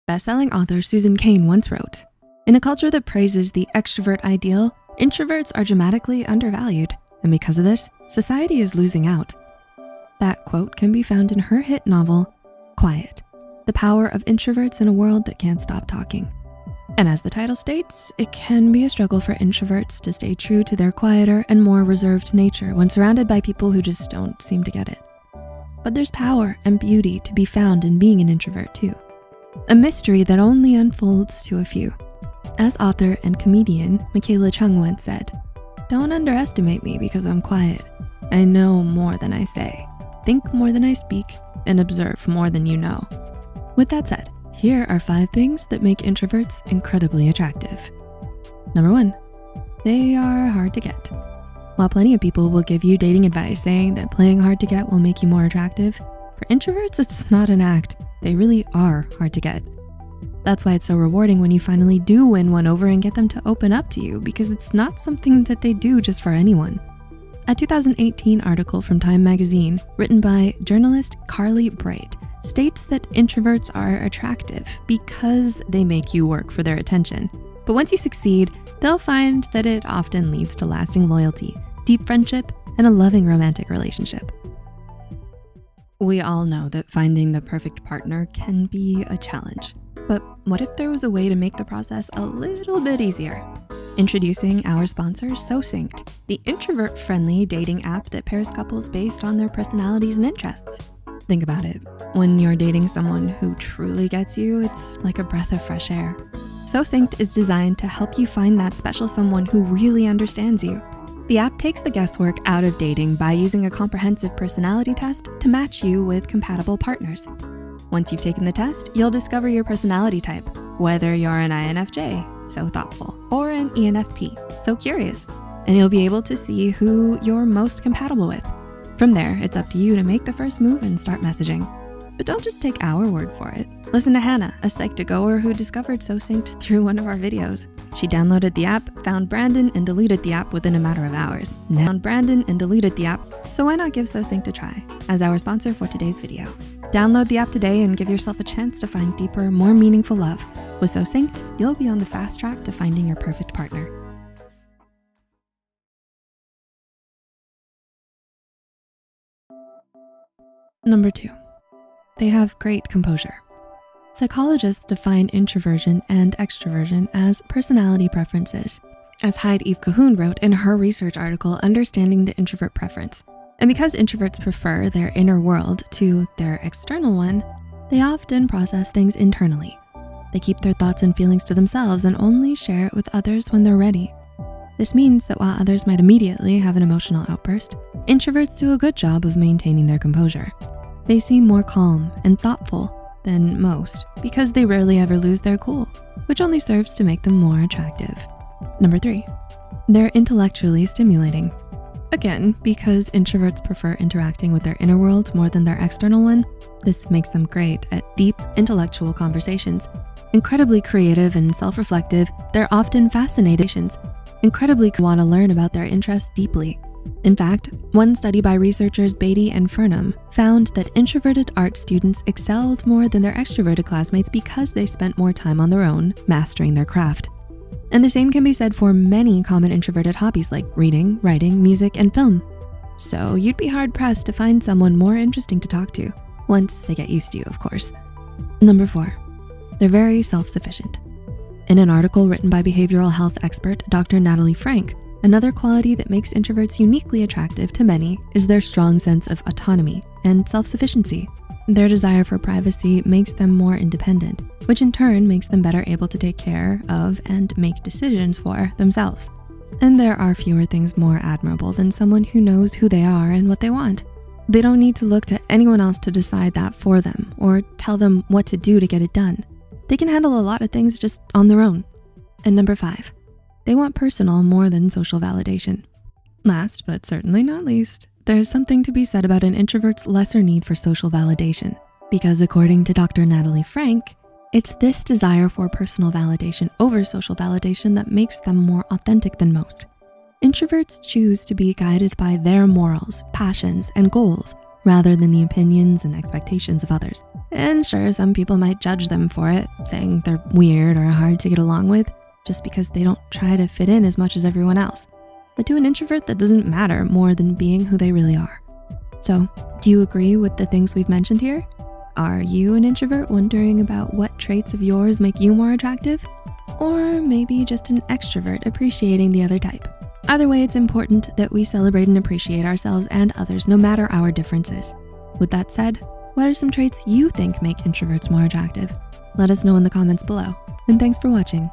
Best-selling author Susan Cain once wrote, "In a culture that praises the extrovert ideal, introverts are dramatically undervalued, and because of this, society is losing out." That quote can be found in her hit novel, Quiet, The Power of Introverts in a World That Can't Stop Talking. And as the title states, it can be a struggle for introverts to stay true to their quieter and more reserved nature when surrounded by people who just don't seem to get it. But there's power and beauty to be found in being an introvert too, a mystery that only unfolds to a few. As author and comedian Michaela Chung once said, "Don't underestimate me because I'm quiet. I know more than I say, think more than I speak, and observe more than you know." With that said, here are 5 things that make introverts incredibly attractive. Number 1, they are hard to get. While plenty of people will give you dating advice saying that playing hard to get will make you more attractive, for introverts, it's not an act. They really are hard to get. That's why it's so rewarding when you finally do win one over and get them to open up to you, because it's not something that they do just for anyone. A 2018 article from Time magazine written by journalist Carly Bright states that introverts are attractive because they make you work for their attention. But once you succeed, they'll find that it often leads to lasting loyalty, deep friendship, and a loving romantic relationship. We all know that finding the perfect partner can be a challenge. But what if there was a way to make the process a little bit easier? Introducing our sponsor, SoSynced, the introvert-friendly dating app that pairs couples based on their personalities and interests. Think about it. When you're dating someone who truly gets you, it's like a breath of fresh air. SoSynced is designed to help you find that special someone who really understands you. The app takes the guesswork out of dating by using a comprehensive personality test to match you with compatible partners. Once you've taken the test, you'll discover your personality type, whether you're an INFJ, so thoughtful, or an ENFP, so curious, and you'll be able to see who you're most compatible with. From there, it's up to you to make the first move and start messaging. But don't just take our word for it. Listen to Hannah, a Psych2Goer who discovered SoSynced through one of our videos. She downloaded the app, found Brandon, and deleted the app within a matter of hours. So why not give SoSynced a try as our sponsor for today's video? Download the app today and give yourself a chance to find deeper, more meaningful love. With SoSynced, you'll be on the fast track to finding your perfect partner. Number 2, they have great composure. Psychologists define introversion and extroversion as personality preferences, as Heidi Eve Cahoon wrote in her research article, Understanding the Introvert Preference. And because introverts prefer their inner world to their external one, they often process things internally. They keep their thoughts and feelings to themselves and only share it with others when they're ready. This means that while others might immediately have an emotional outburst, introverts do a good job of maintaining their composure. They seem more calm and thoughtful than most because they rarely ever lose their cool, which only serves to make them more attractive. Number 3, they're intellectually stimulating. Again, because introverts prefer interacting with their inner world more than their external one, this makes them great at deep intellectual conversations. Incredibly creative and self-reflective, they're often fascinated, incredibly want to learn about their interests deeply. In fact, one study by researchers Beatty and Furnham found that introverted art students excelled more than their extroverted classmates because they spent more time on their own, mastering their craft. And the same can be said for many common introverted hobbies like reading, writing, music, and film. So you'd be hard-pressed to find someone more interesting to talk to, once they get used to you, of course. Number 4, they're very self-sufficient. In an article written by behavioral health expert Dr. Natalie Frank, another quality that makes introverts uniquely attractive to many is their strong sense of autonomy and self-sufficiency. Their desire for privacy makes them more independent, which in turn makes them better able to take care of and make decisions for themselves. And there are fewer things more admirable than someone who knows who they are and what they want. They don't need to look to anyone else to decide that for them or tell them what to do to get it done. They can handle a lot of things just on their own. And number 5, they want personal more than social validation. Last, but certainly not least, there's something to be said about an introvert's lesser need for social validation, because according to Dr. Natalie Frank, it's this desire for personal validation over social validation that makes them more authentic than most. Introverts choose to be guided by their morals, passions, and goals rather than the opinions and expectations of others. And sure, some people might judge them for it, saying they're weird or hard to get along with just because they don't try to fit in as much as everyone else. But to an introvert, that doesn't matter more than being who they really are. So, do you agree with the things we've mentioned here? Are you an introvert wondering about what traits of yours make you more attractive? Or maybe just an extrovert appreciating the other type? Either way, it's important that we celebrate and appreciate ourselves and others no matter our differences. With that said, what are some traits you think make introverts more attractive? Let us know in the comments below, and thanks for watching.